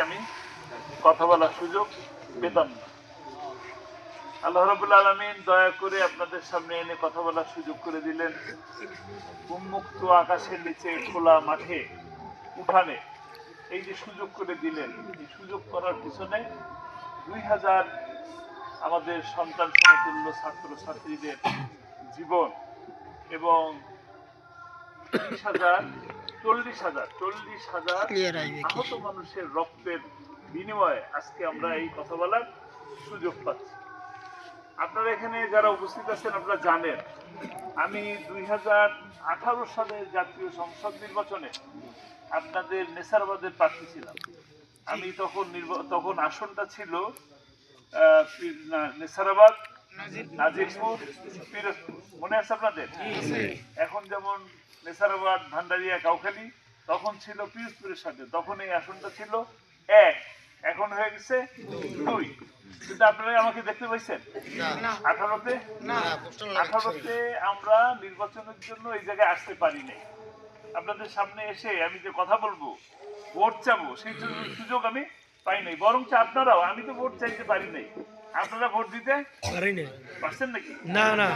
আমি কথা বলার সুযোগ পেতাম না। আল্লাহ রাব্বুল আলামিন দয়া করে আপনাদের সামনে এনে কথা বলার সুযোগ করে দিলেন। উন্মুক্ত আকাশের নিচে খোলা মাঠে উঠানে এই যে সুযোগ করে দিলেন, এই সুযোগ করার পিছনে 2000 আমাদের সন্তান সমতুল্য ছাত্র ছাত্রীদের জীবন এবং 40,000 আহত মানুষের রক্তের বিনিময়ে আজকে আমরা এই কথা বলার সুযোগ পাচ্ছি। আপনারা এখানে যারা উপস্থিত আছেন আপনারা জানেন আমি 2018 সালের জাতীয় সংসদ নির্বাচনে আপনাদের নেসারাবাদের প্রার্থী ছিলাম। আমি তখন আসনটা ছিল নেসারাবাদ, নাজিরপুর, পিরোজপুর। মনে আছে আপনাদের? এখন যেমন নেসারাবাদ, ভান্ডারিয়া, কাউখালী, তখন ছিল পিরোজপুরের সাথে, তখন এই আসনটা ছিল 1, এখন হয়ে গেছে 2। কিন্তু আপনারা আমাকে দেখতে পাইছেন 18তে আমরা নির্বাচনের জন্য এই জায়গায় আসতে পারি নাই। আপনাদের সামনে এসে আমি যে কথা বলবো, ভোট চাবো, সেই সুযোগ আমি পাই নাই। বরঞ্চ আপনারাও, আমি তো ভোট চাইতে পারি নাই, আপনারা ভোট দিতে পারছেন নাকি? না না,